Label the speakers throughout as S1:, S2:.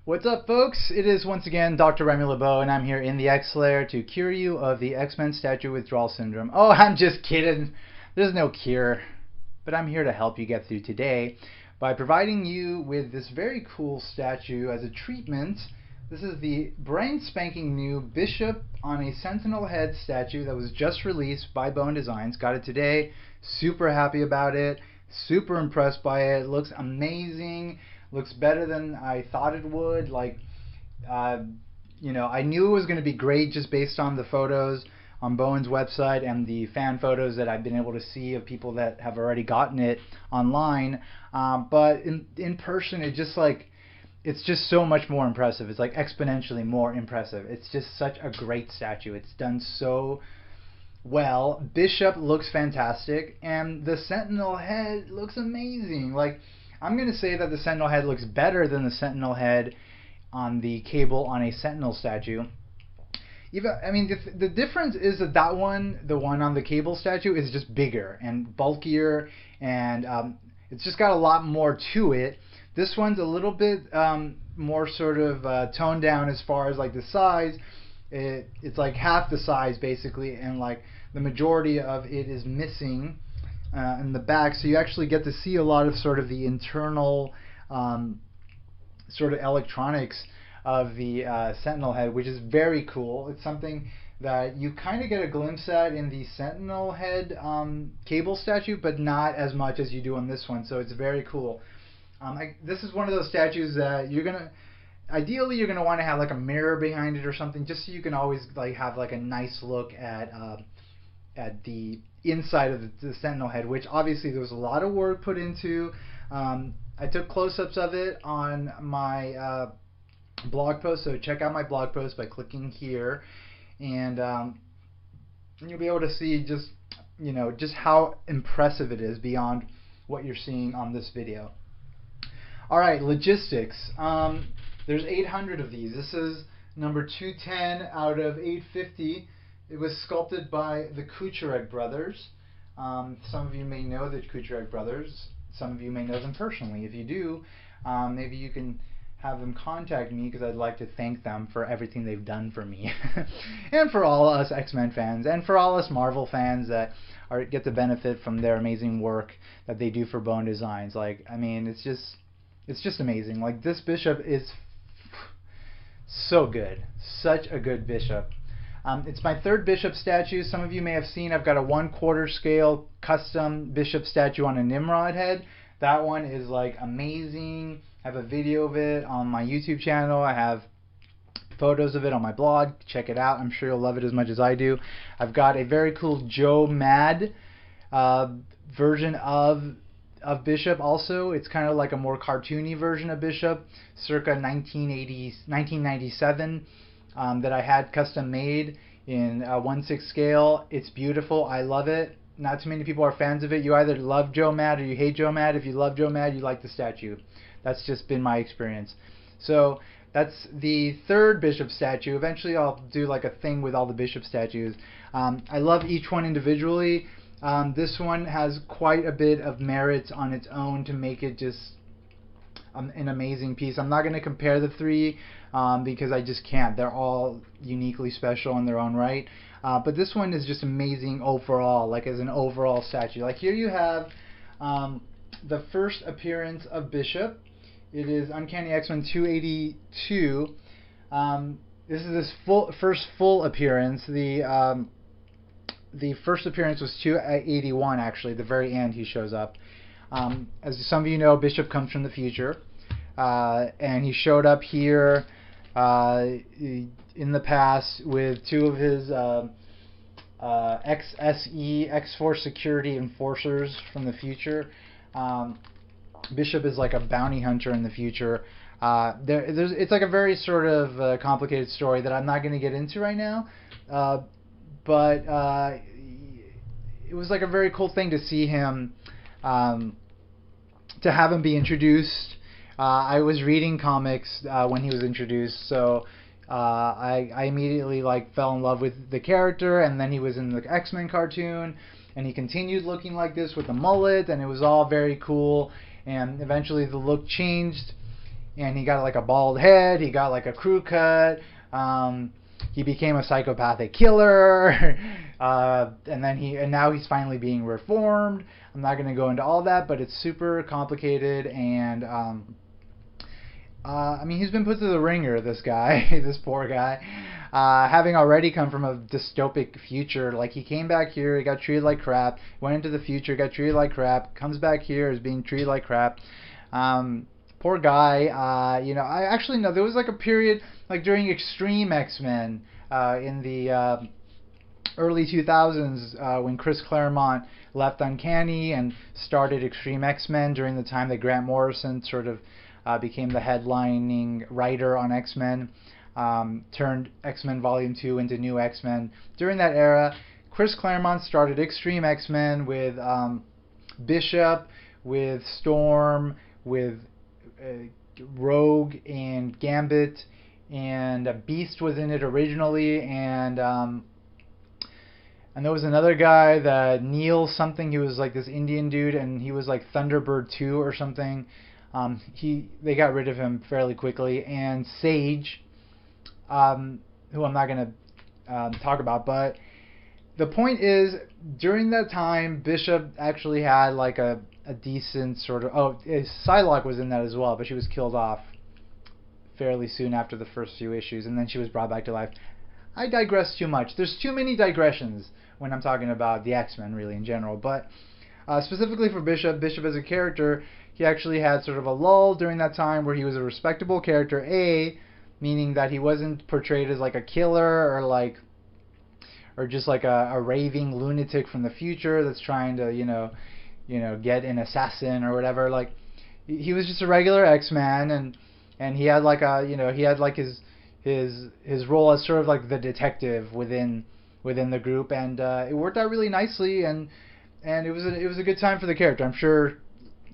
S1: What's up, folks? It is once again Dr. Remy LeBeau, and I'm here in the X-Lair to cure you of the X-Men statue withdrawal syndrome. Oh, I'm just kidding. There's no cure, but I'm here to help you get through today by providing you with this very cool statue as a treatment. This is the brand spanking new Bishop on a Sentinel head statue that was just released by Bowen Designs. Got it today. Super happy about it. Super impressed by it. It looks amazing. Looks better than I thought it would. Uh, I knew it was going to be great just based on the photos on Bowen's website and the fan photos that I've been able to see of people that have already gotten it online. But in person, it's just so much more impressive. It's like exponentially more impressive. It's just such a great statue. It's done so well. Bishop looks fantastic, and the Sentinel head looks amazing. I'm going to say that the Sentinel head looks better than the Sentinel head on the cable on a Sentinel statue. The difference is that the one on the cable statue, is just bigger and bulkier, and it's just got a lot more to it. This one's a little bit more sort of toned down as far as like the size. It's like half the size basically, and like the majority of it is missing in the back, so you actually get to see a lot of sort of the internal sort of electronics of the Sentinel head, which is very cool. It's something that you kind of get a glimpse at in the Sentinel head cable statue, but not as much as you do on this one, so it's very cool. This is one of those statues that ideally you're gonna want to have like a mirror behind it or something, just so you can always like have like a nice look at the inside of the Sentinel head, which obviously there was a lot of work put into. I took close-ups of it on my blog post, so check out my blog post by clicking here, and you'll be able to see just how impressive it is beyond what you're seeing on this video. All right, logistics. There's 800 of these. This is number 210 out of 850. It was sculpted by the Kuchereg brothers. Some of you may know the Kuchereg brothers. Some of you may know them personally. If you do, maybe you can have them contact me, because I'd like to thank them for everything they've done for me. And for all us X-Men fans, and for all us Marvel fans that get to benefit from their amazing work that they do for Bowen Designs. It's just amazing. Like, this Bishop is so good. Such a good Bishop. It's my third Bishop statue. Some of you may have seen I've got a 1/4 scale custom Bishop statue on a Nimrod head. That one is like amazing. I have a video of it on my YouTube channel. I have photos of it on my blog. Check it out. I'm sure you'll love it as much as I do. I've got a very cool Joe Mad version of Bishop also. It's kind of like a more cartoony version of Bishop, circa 1997. That I had custom made in 1/6 scale. It's beautiful. I love it. Not too many people are fans of it. You either love Joe Mad or you hate Joe Mad. If you love Joe Mad, you like the statue. That's just been my experience. So that's the third Bishop statue. Eventually I'll do like a thing with all the Bishop statues. I love each one individually. This one has quite a bit of merits on its own to make it just an amazing piece. I'm not going to compare the three because I just can't. They're all uniquely special in their own right. But this one is just amazing overall, like as an overall statue. Like, here you have the first appearance of Bishop. It is Uncanny X-Men 282. This is his first full appearance. The first appearance was 281, actually. The very end he shows up. As some of you know, Bishop comes from the future, and he showed up here in the past with two of his XSE, X-Force security enforcers from the future. Bishop is like a bounty hunter in the future. It's like a very sort of complicated story that I'm not going to get into right now, but it was like a very cool thing to see him, to have him be introduced. I was reading comics when he was introduced, so I immediately fell in love with the character, and then he was in the X-Men cartoon, and he continued looking like this with the mullet, and it was all very cool. And eventually the look changed, and he got like a bald head. He got like a crew cut. He became a psychopathic killer, and now he's finally being reformed. I'm not going to go into all that, but it's super complicated, and I mean, he's been put through the ringer, this guy, this poor guy, having already come from a dystopic future. Like, he came back here, he got treated like crap, went into the future, got treated like crap, comes back here, is being treated like crap. Poor guy. You know, I actually know there was like a period, like during Extreme X-Men, in the early 2000s, when Chris Claremont left Uncanny and started Extreme X-Men during the time that Grant Morrison sort of became the headlining writer on X-Men, turned X-Men Volume 2 into New X-Men. During that era, Chris Claremont started Extreme X-Men with Bishop, with Storm, with Rogue and Gambit, and Beast was in it originally, and there was another guy, that Neil something. He was like this Indian dude, and he was like Thunderbird 2 or something. They got rid of him fairly quickly, and Sage, who I'm not going to talk about, but the point is, during that time, Bishop actually had like a decent sort of... Psylocke was in that as well, but she was killed off fairly soon after the first few issues, and then she was brought back to life. I digress too much. There's too many digressions when I'm talking about the X-Men, really, in general, but specifically for Bishop as a character, he actually had sort of a lull during that time where he was a respectable character, meaning that he wasn't portrayed as like a killer or just like a raving lunatic from the future that's trying to, you know, get an assassin or whatever. Like, he was just a regular X-Man, and he had like his role as sort of like the detective within the group, and it worked out really nicely, and it was a good time for the character. I'm sure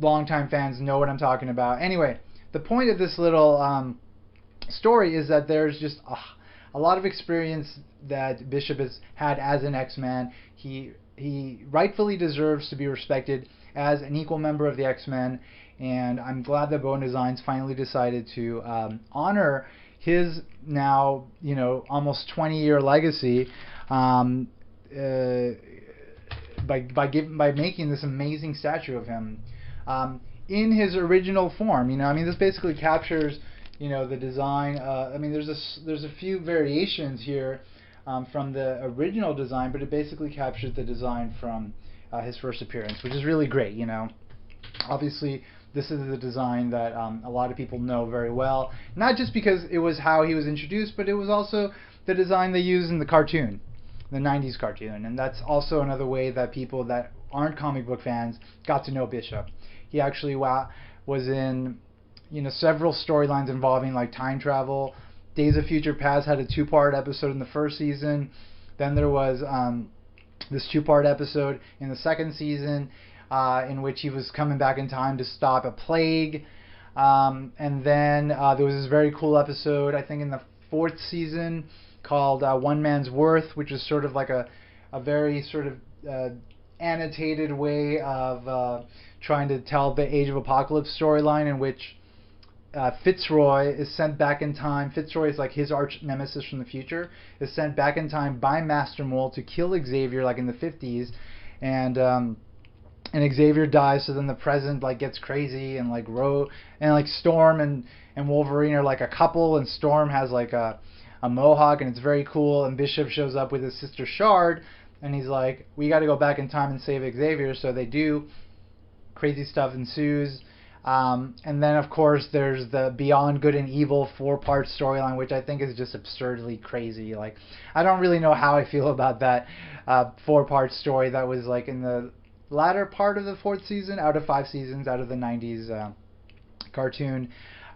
S1: longtime fans know what I'm talking about. Anyway, the point of this little story is that there's just a lot of experience that Bishop has had as an X-Man. He rightfully deserves to be respected as an equal member of the X-Men, and I'm glad that Bowen Designs finally decided to honor his now, you know, almost 20-year legacy by making this amazing statue of him in his original form. You know, I mean, this basically captures, you know, the design. I mean, there's a few variations here from the original design, but it basically captures the design from his first appearance, which is really great. You know, obviously this is the design that a lot of people know very well, not just because it was how he was introduced, but it was also the design they used in the cartoon, the 90s cartoon, and that's also another way that people that aren't comic book fans got to know Bishop. He actually was in, you know, several storylines involving like time travel. Days of Future Past had a 2-part episode in the first season. Then there was this 2-part episode in the second season in which he was coming back in time to stop a plague. And then there was this very cool episode, I think in the 4th season, called One Man's Worth, which is sort of like a very sort of annotated way of trying to tell the Age of Apocalypse storyline, in which Fitzroy is sent back in time. Fitzroy is like his arch nemesis from the future, is sent back in time by Master Mold to kill Xavier, like in the 50s, and Xavier dies. So then the present like gets crazy, and like Storm and Wolverine are like a couple, and Storm has like a mohawk, and it's very cool. And Bishop shows up with his sister Shard, and he's like, we got to go back in time and save Xavier. So they do. Crazy stuff ensues. And then, of course, there's the Beyond Good and Evil 4-part storyline, which I think is just absurdly crazy. Like, I don't really know how I feel about that 4-part story that was like in the latter part of the 4th season, out of 5 seasons, out of the 90s cartoon.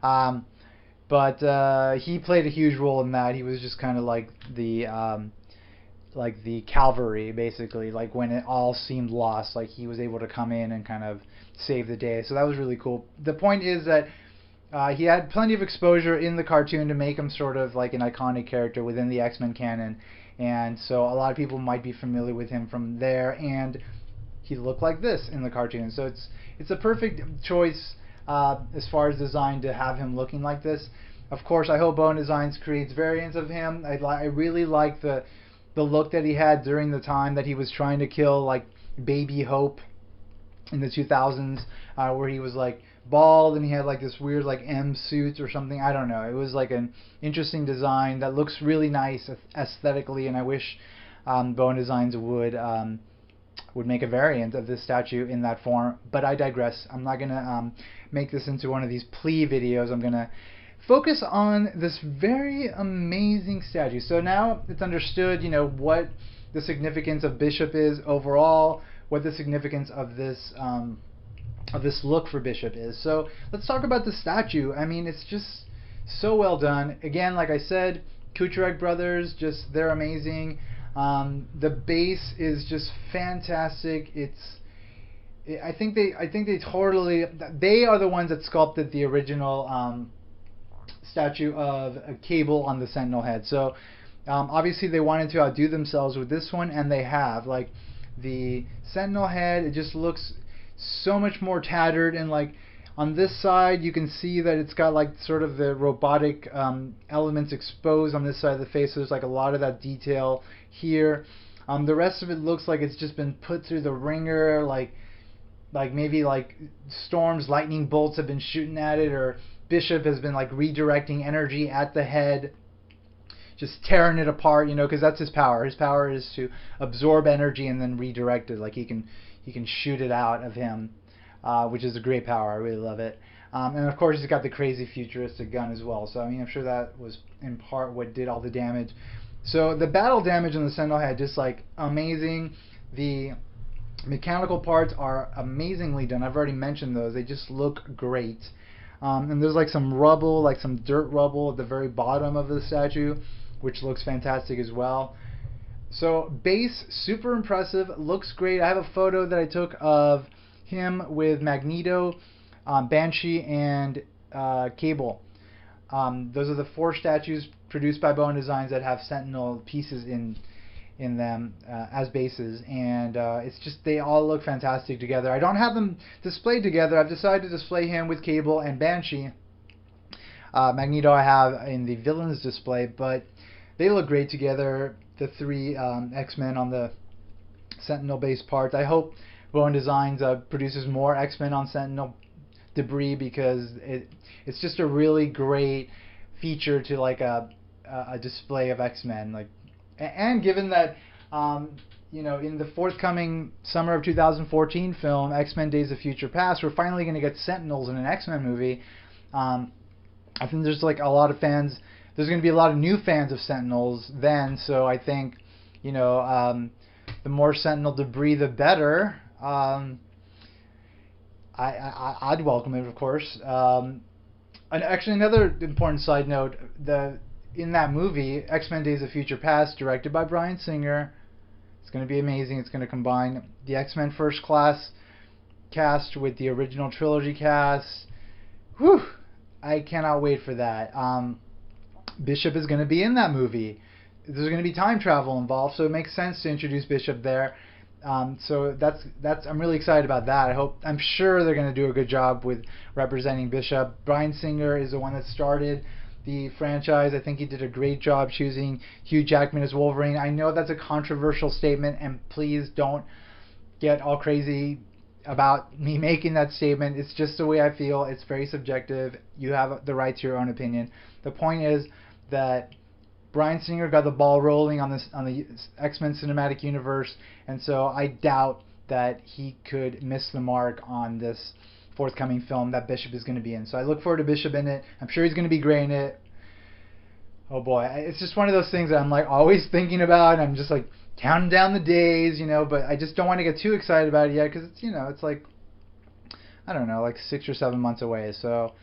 S1: But he played a huge role in that. He was just kind of like the cavalry, basically, like when it all seemed lost, like he was able to come in and kind of save the day. So that was really cool. The point is that he had plenty of exposure in the cartoon to make him sort of like an iconic character within the X-Men canon, and so a lot of people might be familiar with him from there, and he looked like this in the cartoon. So it's a perfect choice as far as design to have him looking like this. Of course, I hope Bowen Designs creates variants of him. I really like the look that he had during the time that he was trying to kill like Baby Hope in the 2000s, where he was like bald and he had like this weird like M suit or something. I don't know. It was like an interesting design that looks really nice aesthetically, and I wish Bowen Designs would make a variant of this statue in that form. But I digress. I'm not gonna make this into one of these plea videos. I'm gonna focus on this very amazing statue. So now it's understood, you know, what the significance of Bishop is overall, what the significance of this look for Bishop is. So let's talk about the statue. I mean, it's just so well done. Again, like I said, Kucherek brothers, just they're amazing. The base is just fantastic. I think they they are the ones that sculpted the original statue of a Cable on the Sentinel head. So obviously they wanted to outdo themselves with this one, and they have. Like the Sentinel head, it just looks so much more tattered, and like on this side you can see that it's got like sort of the robotic elements exposed on this side of the face. So there's like a lot of that detail here. The rest of it looks like it's just been put through the ringer, like maybe like storms, lightning bolts have been shooting at it, or Bishop has been like redirecting energy at the head, just tearing it apart, you know, because that's his power. His power is to absorb energy and then redirect it. Like he can shoot it out of him, which is a great power. I really love it. And of course he's got the crazy futuristic gun as well. So I mean, I'm sure that was in part what did all the damage. So the battle damage on the Sentinel head, just like amazing. The mechanical parts are amazingly done. I've already mentioned those. They just look great. And there's like some rubble, like some dirt rubble at the very bottom of the statue, which looks fantastic as well. So base, super impressive, looks great. I have a photo that I took of him with Magneto, Banshee, and Cable. Those are the 4 statues produced by Bowen Designs that have Sentinel pieces in them as bases, and it's just, they all look fantastic together. I don't have them displayed together. I've decided to display him with Cable and Banshee. Magneto I have in the villains display, but they look great together, the 3 X-Men on the Sentinel base parts. I hope Bowen Designs produces more X-Men on Sentinel debris, because it's just a really great feature to like a display of X-Men. Like, and given that you know, in the forthcoming summer of 2014 film X-Men Days of Future Past, we're finally going to get Sentinels in an X-Men movie. I think there's like a lot of fans. There's going to be a lot of new fans of Sentinels then. So I think, you know, the more Sentinel debris, the better. I'd welcome it, of course. And actually, another important side note: in that movie, X-Men Days of Future Past, directed by Bryan Singer, it's going to be amazing. It's going to combine the X-Men First Class cast with the original trilogy cast. Whew! I cannot wait for that. Bishop is going to be in that movie. There's going to be time travel involved, so it makes sense to introduce Bishop there. So that's I'm really excited about that. I'm sure they're going to do a good job with representing Bishop. Bryan Singer is the one that started the franchise. I think he did a great job choosing Hugh Jackman as Wolverine. I know that's a controversial statement, and please don't get all crazy about me making that statement. It's just the way I feel. It's very subjective. You have the right to your own opinion. The point is that Bryan Singer got the ball rolling on the X-Men cinematic universe, and so I doubt that he could miss the mark on this forthcoming film that Bishop is going to be in. So I look forward to Bishop in it. I'm sure he's going to be great in it. Oh boy, it's just one of those things that I'm like always thinking about, and I'm just like counting down the days, you know, but I just don't want to get too excited about it yet, because it's, you know, it's like, I don't know, like 6 or 7 months away. So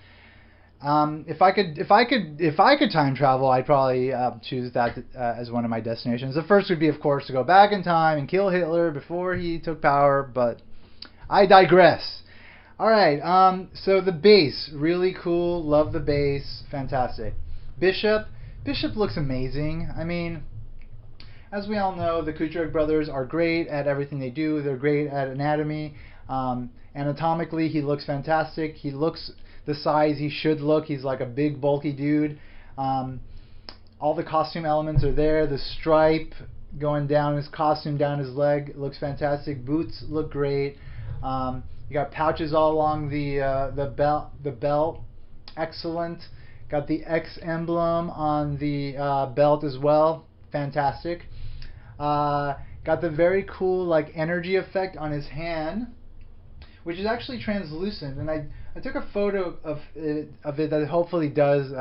S1: if I could time travel, I'd probably choose that as one of my destinations. The first would be, of course, to go back in time and kill Hitler before he took power, but I digress. All right, so the base, really cool. Love the base, fantastic. Bishop looks amazing. I mean, as we all know, the Kucherek brothers are great at everything they do. They're great at anatomy. Anatomically, he looks fantastic. He looks the size he should look. He's like a big, bulky dude. All the costume elements are there. The stripe going down his costume, down his leg, looks fantastic. Boots look great. You got pouches all along the belt, excellent. Got the X emblem on the belt as well, fantastic. Got the very cool like energy effect on his hand, which is actually translucent, and I took a photo of it that hopefully does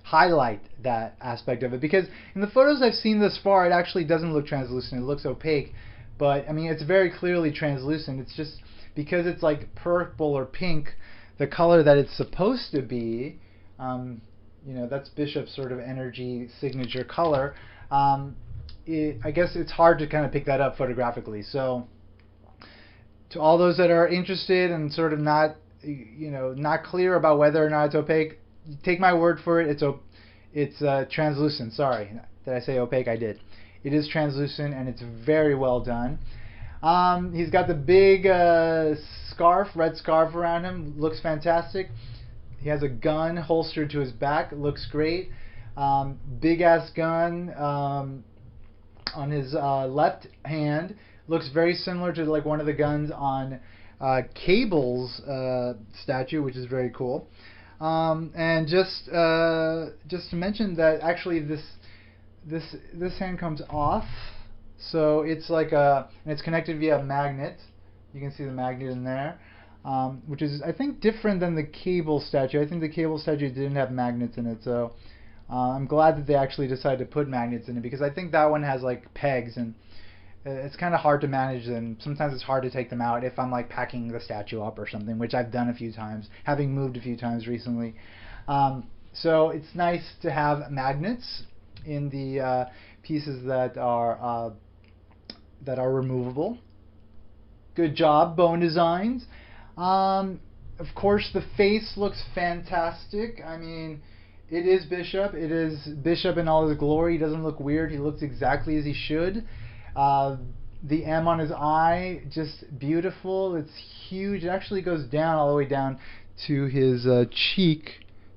S1: highlight that aspect of it, because in the photos I've seen thus far, it actually doesn't look translucent. It looks opaque, but I mean it's very clearly translucent. It's just because it's like purple or pink, the color that it's supposed to be. You know, that's Bishop's sort of energy signature color. I guess it's hard to kind of pick that up photographically. So to all those that are interested and sort of not, you know, not clear about whether or not it's opaque, take my word for it. It's translucent. Sorry, did I say opaque? I did. It is translucent, and it's very well done. He's got the big scarf, red scarf around him. Looks fantastic. He has a gun holstered to his back. Looks great. Big ass gun on his left hand. Looks very similar to like one of the guns on Cable's statue, which is very cool. And just to mention that actually this hand comes off, so it's like and it's connected via a magnet. You can see the magnet in there, which is I think different than the Cable statue. I think the Cable statue didn't have magnets in it, so I'm glad that they actually decided to put magnets in it, because I think that one has like pegs, and it's kind of hard to manage them. Sometimes it's hard to take them out if I'm like packing the statue up or something, which I've done a few times, having moved a few times recently. So it's nice to have magnets in the pieces that are removable. Good job, Bowen Designs. Of course, the face looks fantastic. I mean, it is Bishop. It is Bishop in all his glory. He doesn't look weird. He looks exactly as he should. The M on his eye, just beautiful. It's huge. It actually goes down all the way down to his cheek,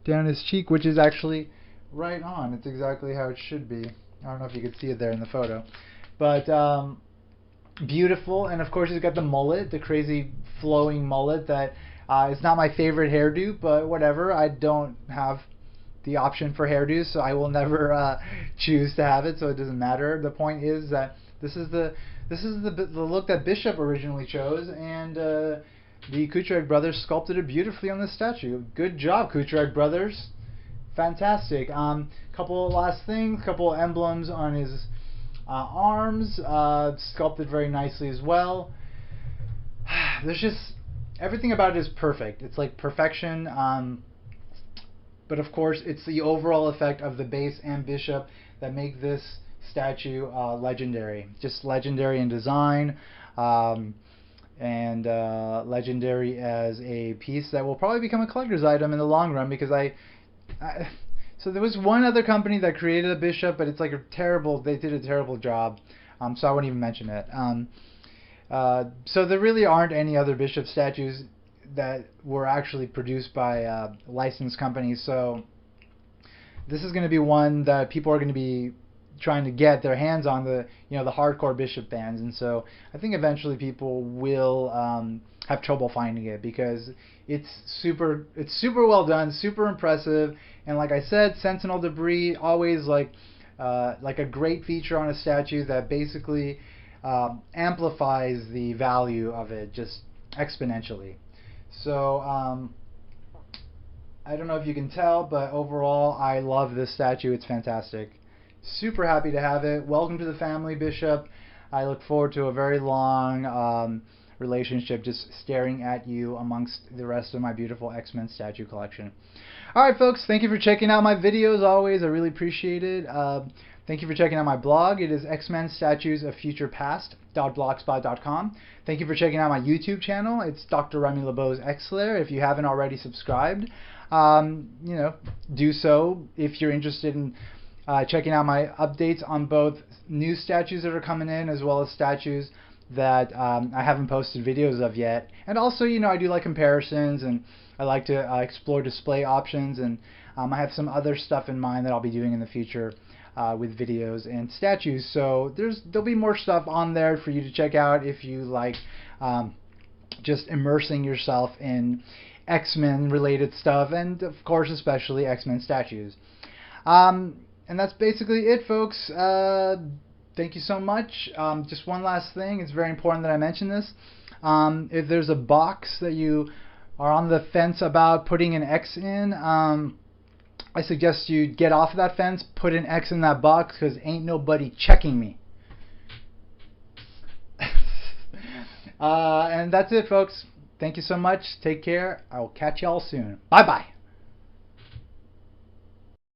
S1: down his cheek, which is actually right on. It's exactly how it should be. I don't know if you could see it there in the photo, but beautiful. And of course, he's got the mullet, the crazy flowing mullet that is not my favorite hairdo, but whatever. I don't have the option for hairdos, so I will never choose to have it, so it doesn't matter. The point is that this is the look that Bishop originally chose, and the Kucherag brothers sculpted it beautifully on this statue. Good job, Kucherag brothers. Fantastic. Couple last things, couple emblems on his arms, sculpted very nicely as well. There's just everything about it is perfect. It's like perfection. But of course, it's the overall effect of the base and Bishop that make this statue legendary. Just legendary in design, and legendary as a piece that will probably become a collector's item in the long run, because so there was one other company that created a Bishop, but it's like they did a terrible job, so I won't even mention it. So there really aren't any other Bishop statues that were actually produced by licensed companies, so this is going to be one that people are going to be trying to get their hands on, the hardcore Bishop fans, and so I think eventually people will have trouble finding it, because it's super well done, super impressive, and like I said, Sentinel debris, always like a great feature on a statue that basically amplifies the value of it just exponentially. So I don't know if you can tell, but overall I love this statue. It's fantastic. Super happy to have it. Welcome to the family, Bishop. I look forward to a very long relationship just staring at you amongst the rest of my beautiful X-Men statue collection. Alright folks, thank you for checking out my videos always. I really appreciate it. Thank you for checking out my blog. It is X-Men Statues of Future Past.blogspot.com. Thank you for checking out my YouTube channel. It's Dr. Remy LeBeau's X-Lair. If you haven't already subscribed, do so if you're interested in checking out my updates on both new statues that are coming in, as well as statues that I haven't posted videos of yet. And also, I do like comparisons, and I like to explore display options, and I have some other stuff in mind that I'll be doing in the future with videos and statues. So there'll be more stuff on there for you to check out if you like just immersing yourself in X-Men related stuff, and of course especially X-Men statues. And that's basically it, folks. Thank you so much. Just one last thing. It's very important that I mention this. If there's a box that you are on the fence about putting an X in, I suggest you get off of that fence, put an X in that box, because ain't nobody checking me. And that's it, folks. Thank you so much. Take care. I will catch y'all soon. Bye-bye.